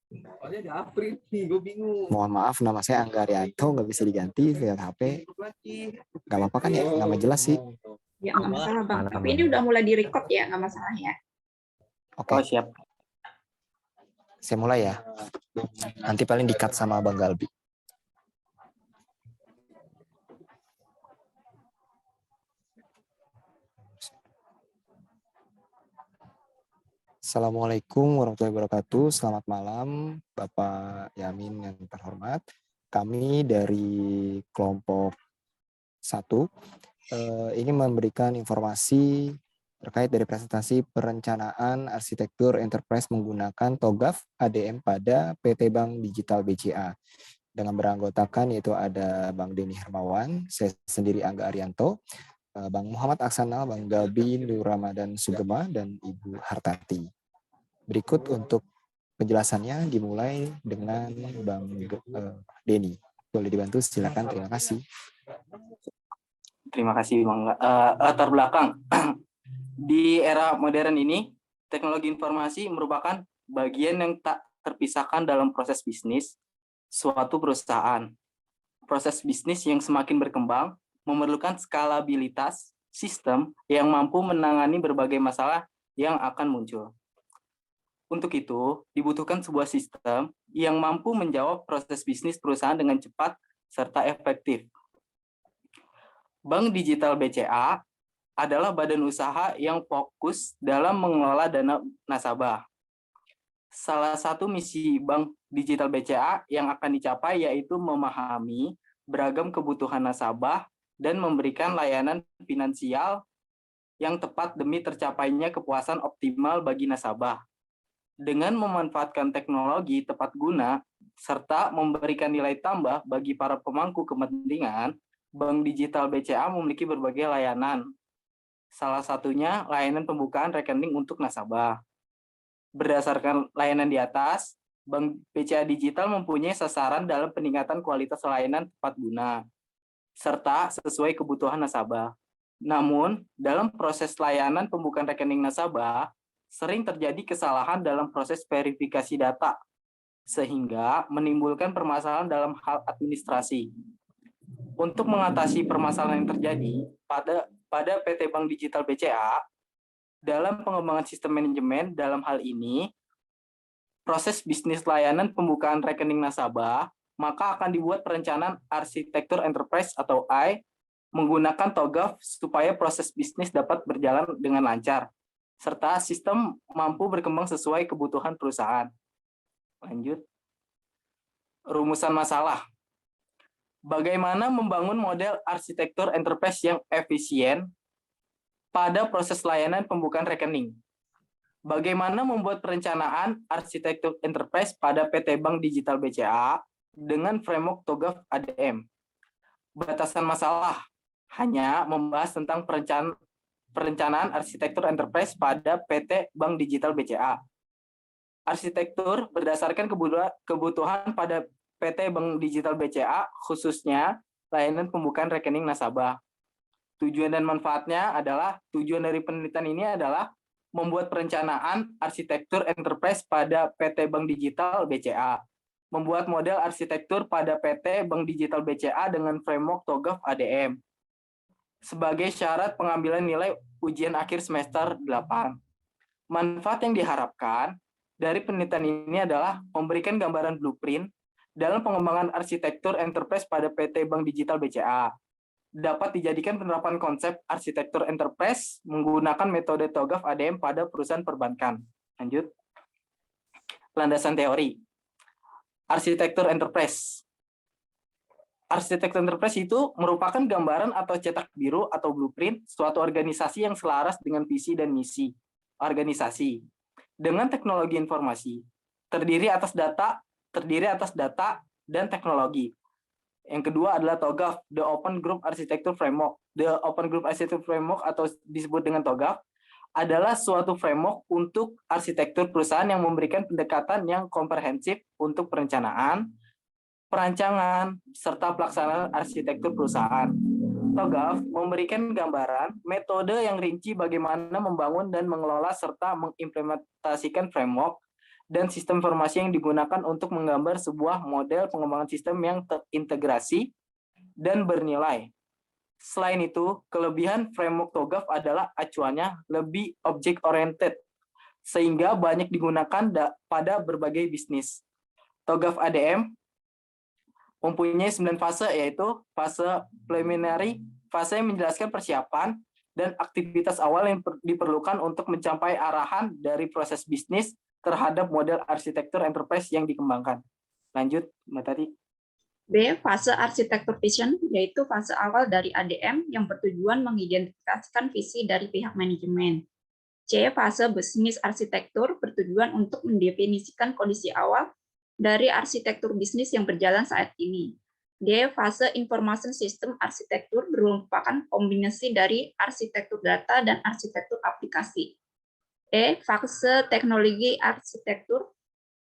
Soalnya ada April nih, gue bingung. Mohon maaf, nama saya Angga Arianto, nggak bisa diganti via HP. Nggak apa-apa kan ya, nama jelas sih. Ya, nggak masalah, Bang. Tapi ini udah mulai di-record ya, nggak masalah ya. Oke, Oh, siap. saya mulai ya. Nanti paling di-cut sama Bang Galbi. Assalamualaikum warahmatullahi wabarakatuh. Selamat malam, Bapak Yamin yang terhormat. Kami dari kelompok 1 ini memberikan informasi terkait dari presentasi perencanaan arsitektur enterprise menggunakan TOGAF ADM pada PT Bank Digital BCA. Dengan beranggotakan yaitu ada Bang Denny Hermawan, saya sendiri Angga Arianto, Bang Muhammad Aksanal, Bang Galbi Nur Ramadan Sugema, dan Ibu Hartati. Berikut untuk penjelasannya dimulai dengan Bang Denny. Boleh dibantu, silakan. Terima kasih. Terima kasih, Bang. Latar belakang. Di era modern ini, teknologi informasi merupakan bagian yang tak terpisahkan dalam proses bisnis suatu perusahaan. Proses bisnis yang semakin berkembang memerlukan skalabilitas sistem yang mampu menangani berbagai masalah yang akan muncul. Untuk itu, dibutuhkan sebuah sistem yang mampu menjawab proses bisnis perusahaan dengan cepat serta efektif. Bank Digital BCA adalah badan usaha yang fokus dalam mengelola dana nasabah. Salah satu misi Bank Digital BCA yang akan dicapai yaitu memahami beragam kebutuhan nasabah dan memberikan layanan finansial yang tepat demi tercapainya kepuasan optimal bagi nasabah. Dengan memanfaatkan teknologi tepat guna serta memberikan nilai tambah bagi para pemangku kepentingan, Bank Digital BCA memiliki berbagai layanan. Salah satunya layanan pembukaan rekening untuk nasabah. Berdasarkan layanan di atas, Bank BCA Digital mempunyai sasaran dalam peningkatan kualitas layanan tepat guna, serta sesuai kebutuhan nasabah. Namun, dalam proses layanan pembukaan rekening nasabah, sering terjadi kesalahan dalam proses verifikasi data, sehingga menimbulkan permasalahan dalam hal administrasi. Untuk mengatasi permasalahan yang terjadi pada PT Bank Digital BCA, dalam pengembangan sistem manajemen dalam hal ini, proses bisnis layanan pembukaan rekening nasabah, maka akan dibuat perencanaan arsitektur enterprise atau I menggunakan TOGAF supaya proses bisnis dapat berjalan dengan lancar, serta sistem mampu berkembang sesuai kebutuhan perusahaan. Lanjut. Rumusan masalah. Bagaimana membangun model arsitektur enterprise yang efisien pada proses layanan pembukaan rekening? Bagaimana membuat perencanaan arsitektur enterprise pada PT Bank Digital BCA dengan framework TOGAF ADM? Batasan masalah hanya membahas tentang perencanaan arsitektur enterprise pada PT Bank Digital BCA. Arsitektur berdasarkan kebutuhan pada PT Bank Digital BCA, khususnya layanan pembukaan rekening nasabah. Tujuan dan manfaatnya adalah, tujuan dari penelitian ini adalah membuat perencanaan arsitektur enterprise pada PT Bank Digital BCA, membuat model arsitektur pada PT Bank Digital BCA dengan framework TOGAF ADM, sebagai syarat pengambilan nilai ujian akhir semester 8. Manfaat yang diharapkan dari penelitian ini adalah memberikan gambaran blueprint dalam pengembangan arsitektur enterprise pada PT Bank Digital BCA. Dapat dijadikan penerapan konsep arsitektur enterprise menggunakan metode TOGAF ADM pada perusahaan perbankan. Lanjut. Landasan teori. Arsitektur enterprise. Arsitektur enterprise itu merupakan gambaran atau cetak biru atau blueprint suatu organisasi yang selaras dengan visi dan misi organisasi dengan teknologi informasi, terdiri atas data dan teknologi. Yang kedua adalah TOGAF, the Open Group Architecture Framework. The Open Group Architecture Framework atau disebut dengan TOGAF adalah suatu framework untuk arsitektur perusahaan yang memberikan pendekatan yang komprehensif untuk perencanaan, perancangan, serta pelaksanaan arsitektur perusahaan. TOGAF memberikan gambaran metode yang rinci bagaimana membangun dan mengelola serta mengimplementasikan framework dan sistem informasi yang digunakan untuk menggambar sebuah model pengembangan sistem yang terintegrasi dan bernilai. Selain itu, kelebihan framework TOGAF adalah acuannya lebih object-oriented, sehingga banyak digunakan pada berbagai bisnis. TOGAF ADM mempunyai 9 fase, yaitu fase preliminary, fase yang menjelaskan persiapan dan aktivitas awal yang diperlukan untuk mencapai arahan dari proses bisnis terhadap model arsitektur enterprise yang dikembangkan. Lanjut, Mbak Tati. B. Fase arsitektur vision, yaitu fase awal dari ADM yang bertujuan mengidentifikasikan visi dari pihak manajemen. C. Fase bisnis arsitektur bertujuan untuk mendefinisikan kondisi awal dari arsitektur bisnis yang berjalan saat ini. D. Fase information system arsitektur merupakan kombinasi dari arsitektur data dan arsitektur aplikasi. E. Fase teknologi arsitektur.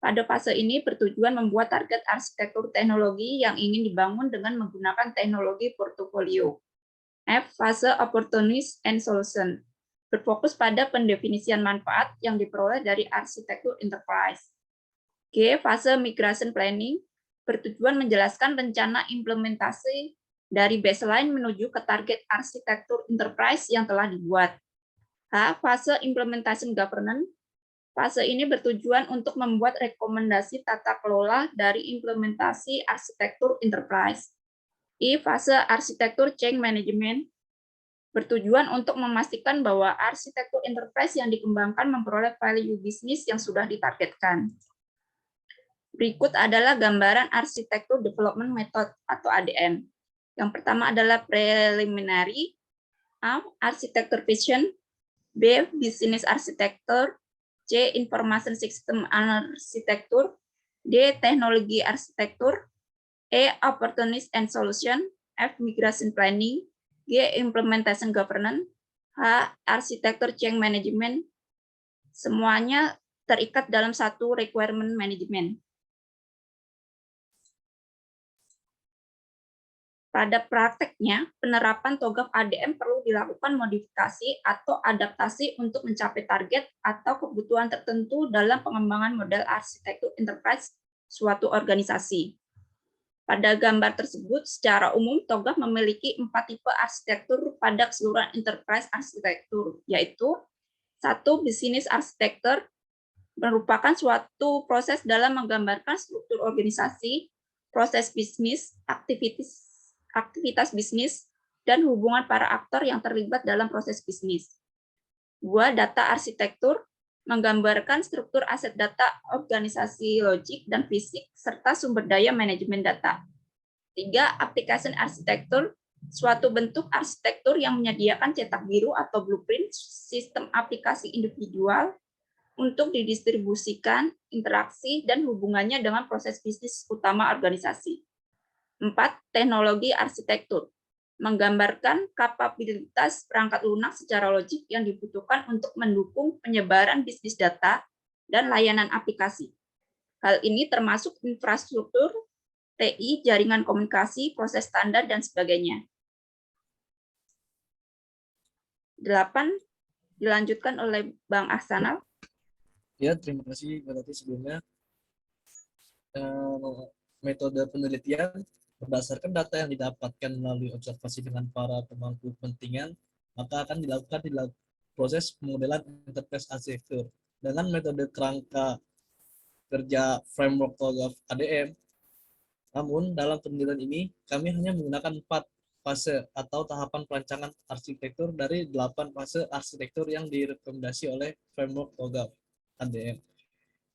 Pada fase ini bertujuan membuat target arsitektur teknologi yang ingin dibangun dengan menggunakan teknologi portofolio. F. Fase opportunities and solution. Berfokus pada pendefinisian manfaat yang diperoleh dari arsitektur enterprise. G. Fase migration planning. Bertujuan menjelaskan rencana implementasi dari baseline menuju ke target arsitektur enterprise yang telah dibuat. H. Fase implementation governance. Fase ini bertujuan untuk membuat rekomendasi tata kelola dari implementasi arsitektur enterprise. I. Fase arsitektur change management. Bertujuan untuk memastikan bahwa arsitektur enterprise yang dikembangkan memperoleh value bisnis yang sudah ditargetkan. Berikut adalah gambaran arsitektur development method atau ADM. Yang pertama adalah preliminary, A. Arsitektur vision, B. Business architecture, C. Information system arsitektur, D. Teknologi arsitektur, E. Opportunities and solution, F. Migration planning, G. Implementation governance, H. Arsitektur change management. Semuanya terikat dalam satu requirement management. Pada prakteknya, penerapan TOGAF ADM perlu dilakukan modifikasi atau adaptasi untuk mencapai target atau kebutuhan tertentu dalam pengembangan model arsitektur enterprise suatu organisasi. Pada gambar tersebut, secara umum TOGAF memiliki 4 tipe arsitektur pada keseluruhan enterprise arsitektur, yaitu 1. Business arsitektur, merupakan suatu proses dalam menggambarkan struktur organisasi, proses bisnis, aktivitas bisnis, dan hubungan para aktor yang terlibat dalam proses bisnis. 2. Data arsitektur, menggambarkan struktur aset data, organisasi logik dan fisik, serta sumber daya manajemen data. 3. Application arsitektur, suatu bentuk arsitektur yang menyediakan cetak biru atau blueprint sistem aplikasi individual untuk didistribusikan, interaksi, dan hubungannya dengan proses bisnis utama organisasi. 4. Teknologi arsitektur, menggambarkan kapabilitas perangkat lunak secara logik yang dibutuhkan untuk mendukung penyebaran bisnis data dan layanan aplikasi. Hal ini termasuk infrastruktur, TI, jaringan komunikasi, proses standar, dan sebagainya. 8. Dilanjutkan oleh Bang Ahsanal. Ya, terima kasih Mbak Tati sebelumnya. Metode penelitian berdasarkan data yang didapatkan melalui observasi dengan para pemangku kepentingan, maka akan dilakukan proses pemodelan enterprise arsitektur dengan metode kerangka kerja framework TOGAF ADM. Namun dalam penelitian ini kami hanya menggunakan 4 fase atau tahapan perancangan arsitektur dari 8 fase arsitektur yang direkomendasi oleh framework TOGAF ADM.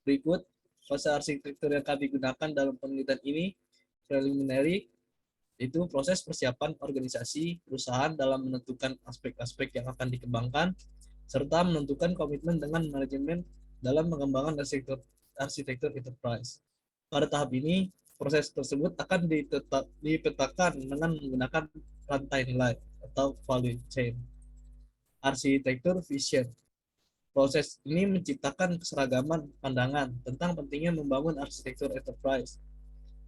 Berikut fase arsitektur yang kami gunakan dalam penelitian ini. Preliminary, itu proses persiapan organisasi perusahaan dalam menentukan aspek-aspek yang akan dikembangkan, serta menentukan komitmen dengan manajemen dalam mengembangkan arsitektur enterprise. Pada tahap ini, proses tersebut akan dipetakan dengan menggunakan rantai nilai atau value chain. Arsitektur vision. Proses ini menciptakan keseragaman pandangan tentang pentingnya membangun arsitektur enterprise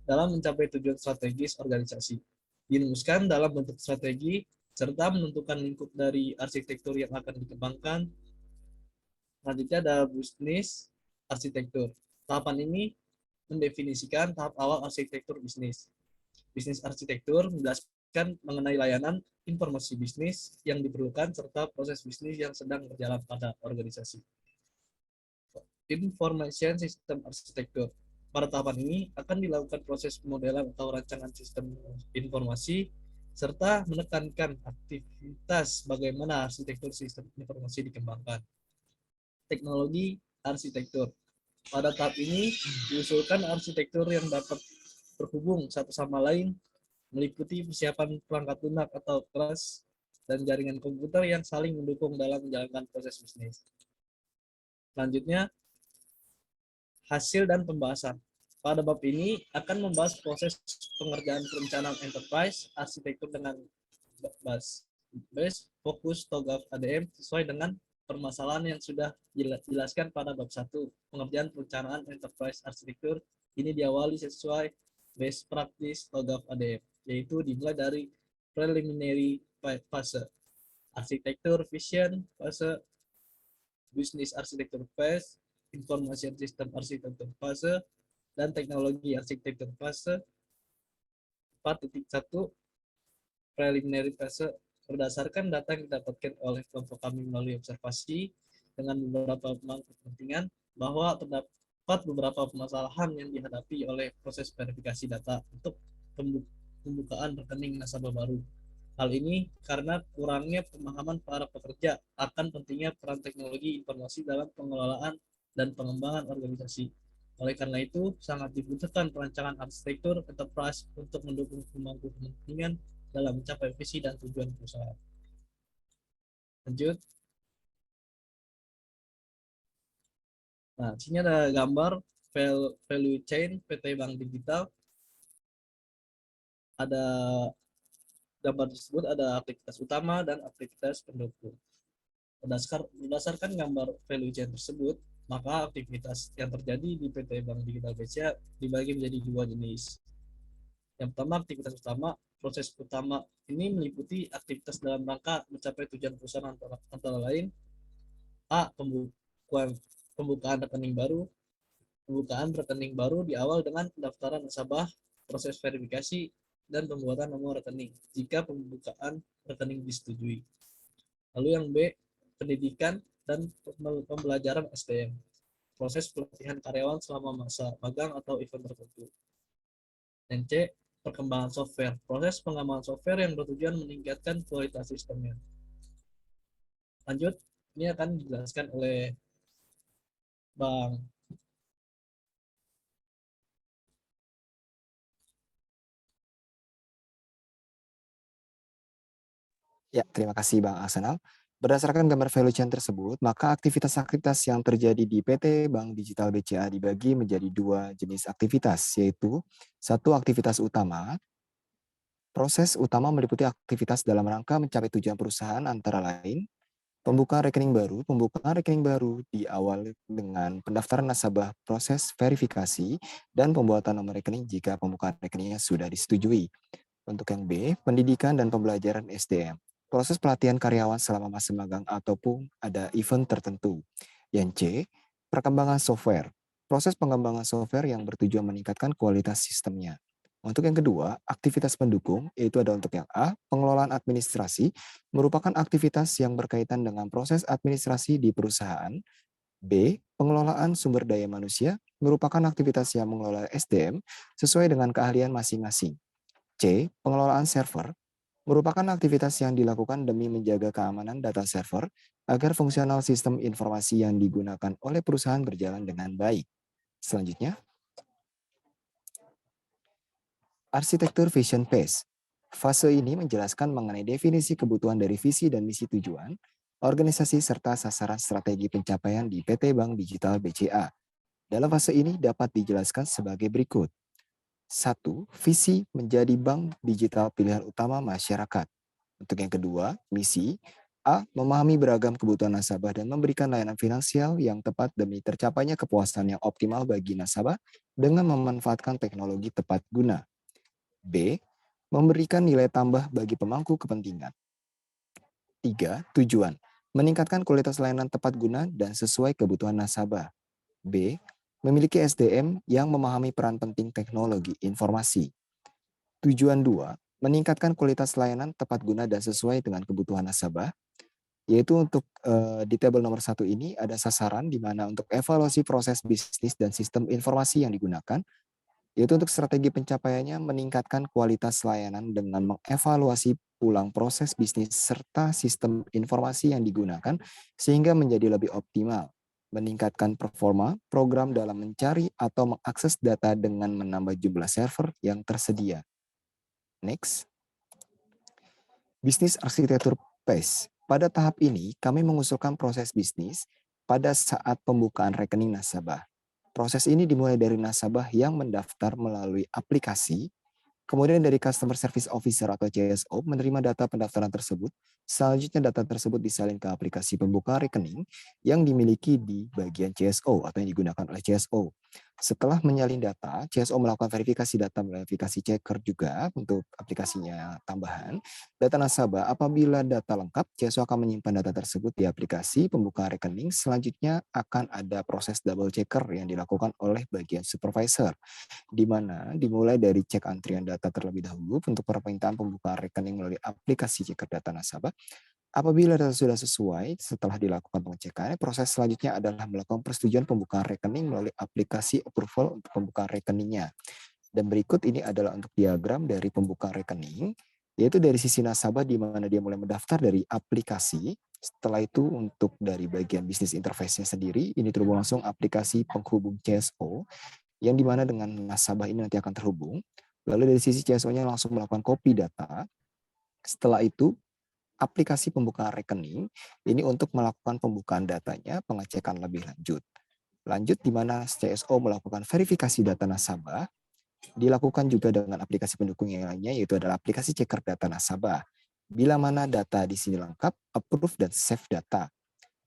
dalam mencapai tujuan strategis organisasi. Dirumuskan dalam bentuk strategi, serta menentukan lingkup dari arsitektur yang akan dikembangkan. Selanjutnya ada bisnis arsitektur. Tahapan ini mendefinisikan tahap awal arsitektur bisnis. Bisnis arsitektur menjelaskan mengenai layanan informasi bisnis yang diperlukan serta proses bisnis yang sedang berjalan pada organisasi. Information System Architecture. Pada tahapan ini akan dilakukan proses pemodelan atau rancangan sistem informasi serta menekankan aktivitas bagaimana arsitektur sistem informasi dikembangkan. Teknologi arsitektur. Pada tahap ini diusulkan arsitektur yang dapat berhubung satu sama lain, meliputi persiapan perangkat lunak atau kelas dan jaringan komputer yang saling mendukung dalam menjalankan proses bisnis. Selanjutnya, hasil dan pembahasan. Pada bab ini akan membahas proses pengerjaan perencanaan enterprise arsitektur dengan base fokus TOGAF ADM sesuai dengan permasalahan yang sudah dijelaskan pada bab 1. Pengerjaan perencanaan enterprise arsitektur ini diawali sesuai best practice TOGAF ADM, yaitu dimulai dari preliminary fase, arsitektur vision fase, business arsitektur phase, information system arsitektur fase, dan teknologi arsitektur fase. 4.1 preliminary fase. Berdasarkan data yang didapatkan oleh kelompok kami melalui observasi dengan beberapa pemangku kepentingan bahwa terdapat beberapa permasalahan yang dihadapi oleh proses verifikasi data untuk pembukaan rekening nasabah baru. Hal ini karena kurangnya pemahaman para pekerja akan pentingnya peran teknologi informasi dalam pengelolaan dan pengembangan organisasi. Oleh karena itu, sangat dibutuhkan perancangan arsitektur enterprise untuk mendukung pemangku kepentingan dalam mencapai visi dan tujuan perusahaan. Lanjut. Nah, di sini ada gambar value chain PT Bank Digital. Ada gambar tersebut ada aktivitas utama dan aktivitas pendukung. Berdasarkan gambar value chain tersebut, maka aktivitas yang terjadi di PT Bank Digital BCA dibagi menjadi dua jenis. Yang pertama, aktivitas utama. Proses utama ini meliputi aktivitas dalam rangka mencapai tujuan perusahaan antara lain A. Pembukaan rekening baru. Pembukaan rekening baru diawal dengan pendaftaran nasabah, proses verifikasi, dan pembuatan nomor rekening jika pembukaan rekening disetujui. Lalu yang B, pendidikan dan pembelajaran SDM, proses pelatihan karyawan selama masa magang atau event tertentu. Dan C, perkembangan software, proses pengembangan software yang bertujuan meningkatkan kualitas sistemnya. Lanjut, ini akan dijelaskan oleh Bang. Ya, terima kasih Bang Arsenal. Berdasarkan gambar value chain tersebut, maka aktivitas-aktivitas yang terjadi di PT Bank Digital BCA dibagi menjadi dua jenis aktivitas, yaitu satu aktivitas utama. Proses utama meliputi aktivitas dalam rangka mencapai tujuan perusahaan antara lain, pembukaan rekening baru. Pembukaan rekening baru diawali dengan pendaftaran nasabah, proses verifikasi, dan pembuatan nomor rekening jika pembukaan rekeningnya sudah disetujui. Untuk yang B, pendidikan dan pembelajaran SDM. Proses pelatihan karyawan selama masa magang ataupun ada event tertentu. Yang C, perkembangan software. Proses pengembangan software yang bertujuan meningkatkan kualitas sistemnya. Untuk yang kedua, aktivitas pendukung, yaitu ada untuk yang A, pengelolaan administrasi, merupakan aktivitas yang berkaitan dengan proses administrasi di perusahaan. B, pengelolaan sumber daya manusia, merupakan aktivitas yang mengelola SDM sesuai dengan keahlian masing-masing. C, pengelolaan server, merupakan aktivitas yang dilakukan demi menjaga keamanan data server agar fungsional sistem informasi yang digunakan oleh perusahaan berjalan dengan baik. Selanjutnya, arsitektur vision phase. Fase ini menjelaskan mengenai definisi kebutuhan dari visi dan misi tujuan, organisasi serta sasaran strategi pencapaian di PT Bank Digital BCA. Dalam fase ini dapat dijelaskan sebagai berikut. 1. Visi menjadi bank digital pilihan utama masyarakat. Untuk yang kedua, misi A. Memahami beragam kebutuhan nasabah dan memberikan layanan finansial yang tepat demi tercapainya kepuasan yang optimal bagi nasabah dengan memanfaatkan teknologi tepat guna. B. Memberikan nilai tambah bagi pemangku kepentingan. 3. Tujuan. Meningkatkan kualitas layanan tepat guna dan sesuai kebutuhan nasabah. B. memiliki SDM yang memahami peran penting teknologi informasi. Tujuan 2, meningkatkan kualitas layanan tepat guna dan sesuai dengan kebutuhan nasabah, yaitu untuk di tabel nomor 1 ini ada sasaran di mana untuk evaluasi proses bisnis dan sistem informasi yang digunakan, yaitu untuk strategi pencapaiannya meningkatkan kualitas layanan dengan mengevaluasi ulang proses bisnis serta sistem informasi yang digunakan sehingga menjadi lebih optimal, meningkatkan performa program dalam mencari atau mengakses data dengan menambah jumlah server yang tersedia. Next. Bisnis arsitektur PACE. Pada tahap ini, kami mengusulkan proses bisnis pada saat pembukaan rekening nasabah. Proses ini dimulai dari nasabah yang mendaftar melalui aplikasi, kemudian dari Customer Service Officer atau CSO menerima data pendaftaran tersebut. Selanjutnya data tersebut disalin ke aplikasi pembukaan rekening yang dimiliki di bagian CSO atau yang digunakan oleh CSO. Setelah menyalin data, CSO melakukan verifikasi data melalui aplikasi checker juga untuk aplikasinya tambahan. Data nasabah, apabila data lengkap, CSO akan menyimpan data tersebut di aplikasi pembukaan rekening. Selanjutnya akan ada proses double checker yang dilakukan oleh bagian supervisor, di mana dimulai dari cek antrian data terlebih dahulu untuk permintaan pembukaan rekening melalui aplikasi checker data nasabah. Apabila data sudah sesuai, setelah dilakukan pengecekan, proses selanjutnya adalah melakukan persetujuan pembukaan rekening melalui aplikasi approval untuk pembukaan rekeningnya. Dan berikut ini adalah untuk diagram dari pembukaan rekening, yaitu dari sisi nasabah di mana dia mulai mendaftar dari aplikasi. Setelah itu untuk dari bagian bisnis interface-nya sendiri, ini terhubung langsung aplikasi penghubung CSO, yang dimana dengan nasabah ini nanti akan terhubung. Lalu dari sisi CSO-nya langsung melakukan copy data. Setelah itu, aplikasi pembukaan rekening ini untuk melakukan pembukaan datanya, pengecekan lebih lanjut. Lanjut di mana CSO melakukan verifikasi data nasabah, dilakukan juga dengan aplikasi pendukung yang lainnya, yaitu adalah aplikasi checker data nasabah. Bila mana data di sini lengkap, approve dan save data.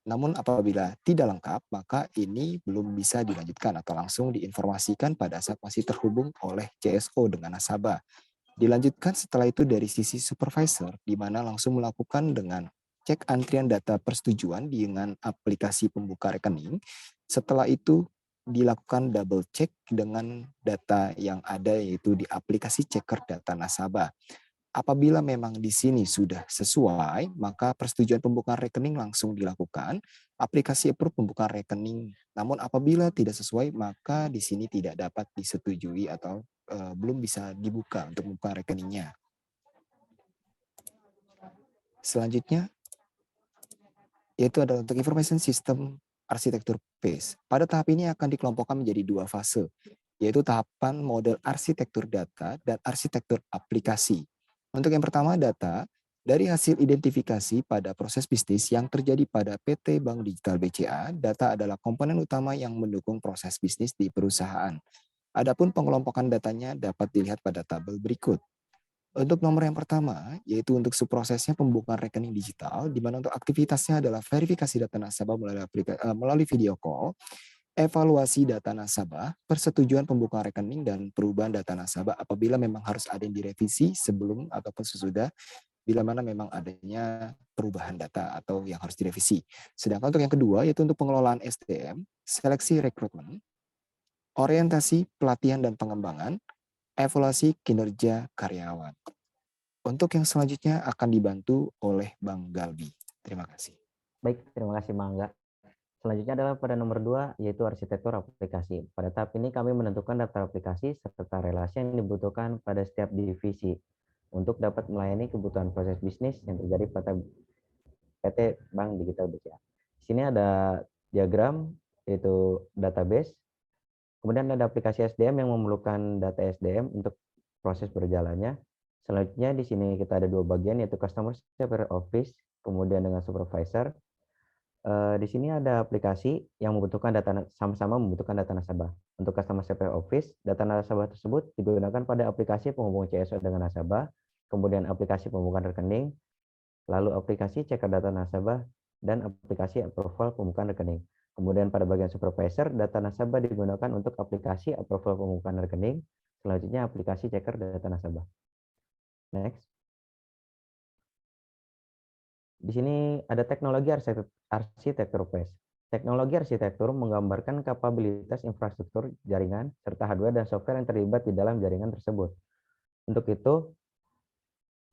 Namun apabila tidak lengkap, maka ini belum bisa dilanjutkan atau langsung diinformasikan pada saat masih terhubung oleh CSO dengan nasabah. Dilanjutkan setelah itu dari sisi supervisor, di mana langsung melakukan dengan cek antrian data persetujuan dengan aplikasi pembuka rekening. Setelah itu dilakukan double check dengan data yang ada yaitu di aplikasi checker data nasabah. Apabila memang di sini sudah sesuai, maka persetujuan pembukaan rekening langsung dilakukan, aplikasi approve pembukaan rekening. Namun apabila tidak sesuai, maka di sini tidak dapat disetujui atau belum bisa dibuka untuk membuka rekeningnya. Selanjutnya, yaitu adalah untuk information system arsitektur PACE. Pada tahap ini akan dikelompokkan menjadi 2 fase, yaitu tahapan model arsitektur data dan arsitektur aplikasi. Untuk yang pertama, data dari hasil identifikasi pada proses bisnis yang terjadi pada PT Bank Digital BCA, data adalah komponen utama yang mendukung proses bisnis di perusahaan. Adapun pengelompokan datanya dapat dilihat pada tabel berikut. Untuk nomor yang pertama, yaitu untuk subprosesnya pembukaan rekening digital, di mana untuk aktivitasnya adalah verifikasi data nasabah melalui video call, evaluasi data nasabah, persetujuan pembukaan rekening, dan perubahan data nasabah apabila memang harus ada yang direvisi sebelum ataupun sesudah, bila mana memang adanya perubahan data atau yang harus direvisi. Sedangkan untuk yang kedua, yaitu untuk pengelolaan SDM, seleksi rekrutmen, orientasi pelatihan dan pengembangan, evaluasi kinerja karyawan. Untuk yang selanjutnya akan dibantu oleh Bang Galbi. Terima kasih. Baik, terima kasih Mangga. Selanjutnya adalah pada nomor 2, yaitu arsitektur aplikasi. Pada tahap ini kami menentukan daftar aplikasi serta relasi yang dibutuhkan pada setiap divisi untuk dapat melayani kebutuhan proses bisnis yang terjadi pada PT Bank Digital BCA. Di sini ada diagram, yaitu database. Kemudian ada aplikasi SDM yang memerlukan data SDM untuk proses berjalannya. Selanjutnya di sini kita ada 2 bagian, yaitu Customer Service Office, kemudian dengan Supervisor. Di sini ada aplikasi yang membutuhkan data, sama-sama membutuhkan data nasabah. Untuk Customer Service Office, data nasabah tersebut digunakan pada aplikasi penghubung CSO dengan nasabah, kemudian aplikasi pembukaan rekening, lalu aplikasi checker data nasabah, dan aplikasi approval pembukaan rekening. Kemudian pada bagian supervisor, data nasabah digunakan untuk aplikasi approval pembukaan rekening, selanjutnya aplikasi checker data nasabah. Next. Di sini ada teknologi arsitektur PACE. Teknologi arsitektur menggambarkan kapabilitas infrastruktur jaringan serta hardware dan software yang terlibat di dalam jaringan tersebut. Untuk itu,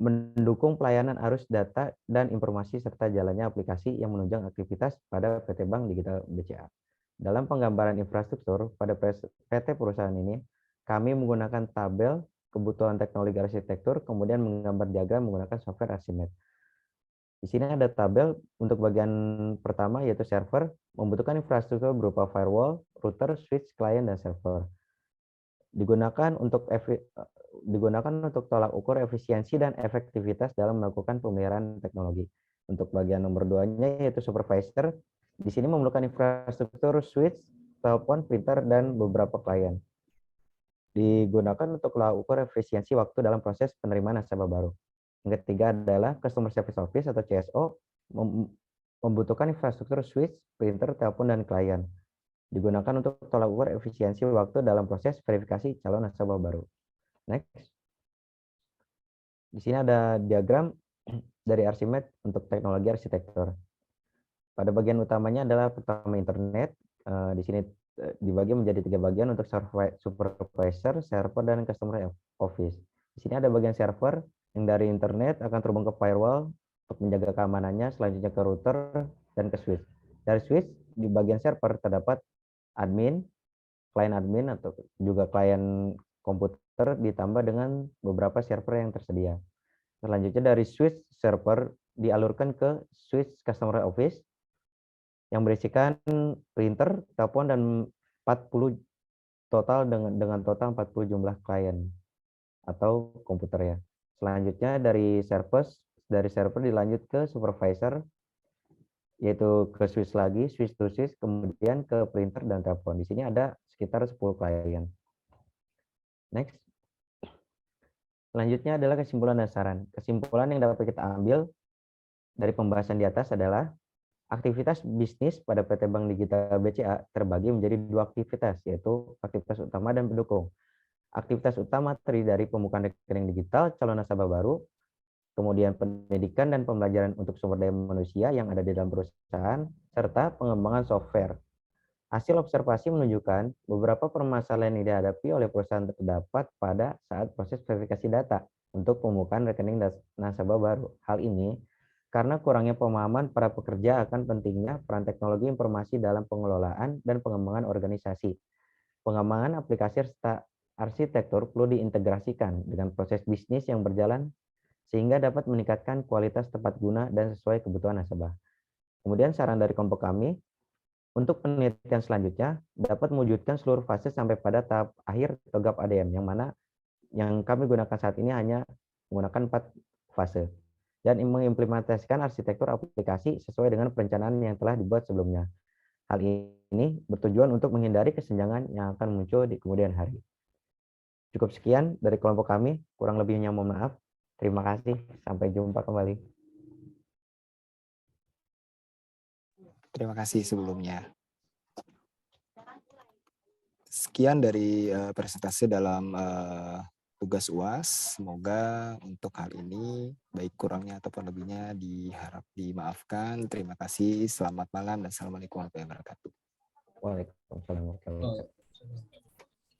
mendukung pelayanan arus data dan informasi serta jalannya aplikasi yang menunjang aktivitas pada PT Bank Digital BCA. Dalam penggambaran infrastruktur pada PT perusahaan ini, kami menggunakan tabel kebutuhan teknologi arsitektur, kemudian menggambar diagram menggunakan software Archimedes. Di sini ada tabel untuk bagian pertama yaitu server, membutuhkan infrastruktur berupa firewall, router, switch, client, dan server. Digunakan untuk tolak ukur efisiensi dan efektivitas dalam melakukan pemeliharaan teknologi. Untuk bagian nomor 2-nya yaitu supervisor, di sini memerlukan infrastruktur switch, telepon, printer, dan beberapa klien. Digunakan untuk tolak ukur efisiensi waktu dalam proses penerimaan nasabah baru. Yang ketiga adalah Customer Service Office atau CSO, membutuhkan infrastruktur switch, printer, telepon, dan klien. Digunakan untuk tolak ukur efisiensi waktu dalam proses verifikasi calon nasabah baru. Next. Di sini ada diagram dari Archimedes untuk teknologi arsitektur. Pada bagian utamanya adalah pertama internet. Di sini dibagi menjadi 3 bagian untuk supervisor, server, dan customer office. Di sini ada bagian server yang dari internet akan terhubung ke firewall untuk menjaga keamanannya, selanjutnya ke router dan ke switch. Dari switch di bagian server terdapat admin, klien admin atau juga klien komputer ditambah dengan beberapa server yang tersedia. Selanjutnya dari switch server dialurkan ke switch customer office yang berisikan printer, telepon, dan 40 total dengan total 40 jumlah klien atau komputer ya. Selanjutnya dari server dilanjut ke supervisor, yaitu ke switch lagi, switch to switch, kemudian ke printer dan telepon. Di sini ada sekitar 10 klien. Next. Selanjutnya adalah kesimpulan dan saran. Kesimpulan yang dapat kita ambil dari pembahasan di atas adalah aktivitas bisnis pada PT Bank Digital BCA terbagi menjadi 2 aktivitas, yaitu aktivitas utama dan pendukung. Aktivitas utama terdiri dari pembukaan rekening digital calon nasabah baru, kemudian pendidikan dan pembelajaran untuk sumber daya manusia yang ada di dalam perusahaan, serta pengembangan software. Hasil observasi menunjukkan beberapa permasalahan yang dihadapi oleh perusahaan terdapat pada saat proses verifikasi data untuk pembukaan rekening nasabah baru. Hal ini karena kurangnya pemahaman para pekerja akan pentingnya peran teknologi informasi dalam pengelolaan dan pengembangan organisasi. Pengembangan aplikasi serta arsitektur perlu diintegrasikan dengan proses bisnis yang berjalan sehingga dapat meningkatkan kualitas tepat guna dan sesuai kebutuhan nasabah. Kemudian saran dari kelompok kami, untuk penelitian selanjutnya dapat mewujudkan seluruh fase sampai pada tahap akhir atau GAP ADM, yang kami gunakan saat ini hanya menggunakan 4 fase, dan mengimplementasikan arsitektur aplikasi sesuai dengan perencanaan yang telah dibuat sebelumnya. Hal ini bertujuan untuk menghindari kesenjangan yang akan muncul di kemudian hari. Cukup sekian dari kelompok kami, kurang lebihnya mohon maaf. Terima kasih, sampai jumpa kembali. Terima kasih sebelumnya. Sekian dari presentasi dalam tugas UAS. Semoga untuk hal ini, baik kurangnya ataupun lebihnya diharap dimaafkan. Terima kasih, selamat malam, dan assalamualaikum warahmatullahi wabarakatuh. Waalaikumsalam warahmatullahi wabarakatuh.